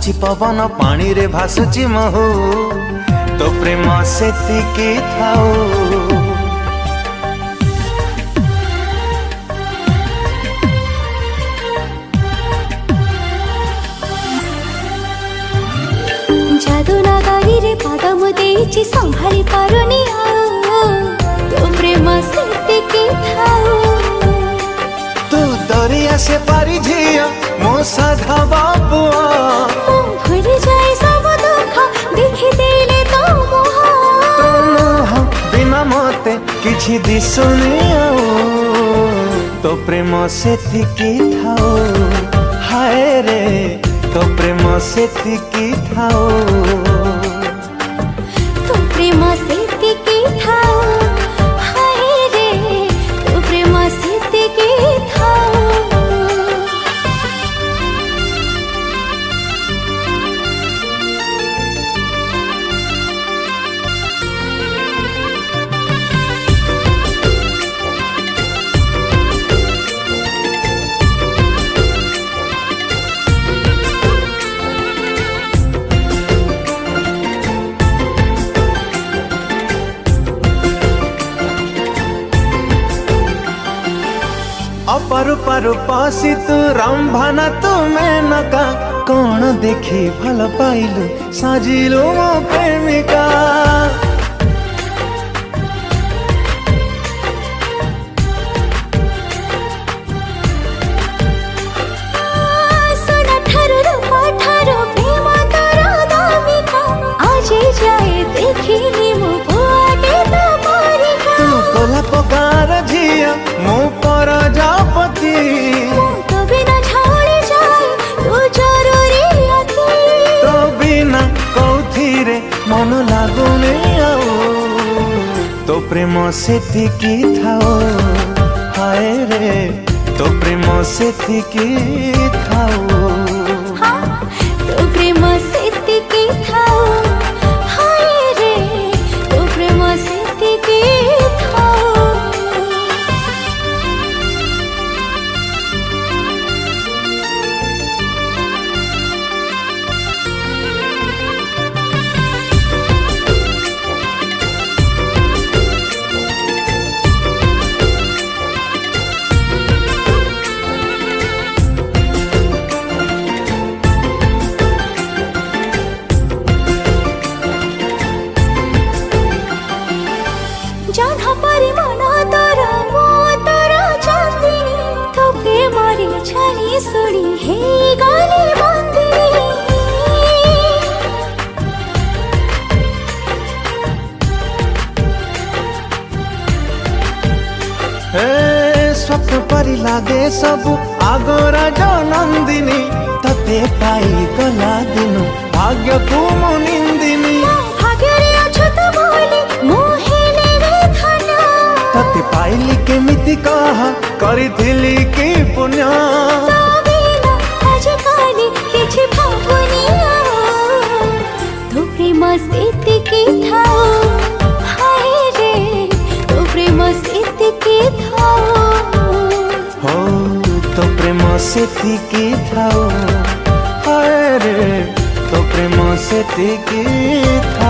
बाजुची पवन पानी रे भासुची महू तो प्रेम सेतिकी थाऊ। जादू नगारी रे पाद मुदेची संभाली पारुनी तो प्रेम सेतिकी थाऊ। तू दरिया से पारी झिया मो साधा बाबुआ भूल जाए सब दुख देखी देले तो मोह बिना मते किछि दिसुनी तो प्रेम सेतिकी थाऊ। हाय रे तो प्रेम सेतिकी थाऊ। तो प्रेम सेतिकी थाऊ। हाय रे तो प्रेम सेतिकी थाऊ। अपारु पारु पासी तू रंभाना तू मेनका कौन देखी भल पाइलु साजिलु मो प्रेमिका। सोना ठारू रूपा ठारू प्रेम तारा दामिका आजे जाए देखिनी मो बुआटे तो मारिका। तू गोलाप गार झिया मो पर जापति तो बिना छाड़ी जाए तू जरूरी अति। तो बिना कौथिरे मन लागुने तो प्रेम सेतिकी थाऊ। हाय रे तो प्रेम सेतिकी थाऊ। हाँ तो प्रेम सेतिकी थाऊ। हाय रे तो प्रेम सेतिकी थाऊ। जाना परिमाना तारा मो तारा चांदनी तो प्रेमारी छानी सुनी हे गाली बंदिनी। ए स्वप्न परी लागे सबु आगोरा जो नंदिनी तते पाई गला दिनु भाग्य को मो निंदिनी। भाग्यरे अछत बोली मोहेले रे धना तते पाइली केमिति कहा करिथिली की पुण्य। तो बिना आजकाली किछि भावुनी तो प्रेम सेतिकी थाऊ। हाय रे तो प्रेम सेतिकी थाऊ। हो तो प्रेम सेतिकी थाऊ। हाय रे तो प्रेम सेतिकी थाऊ।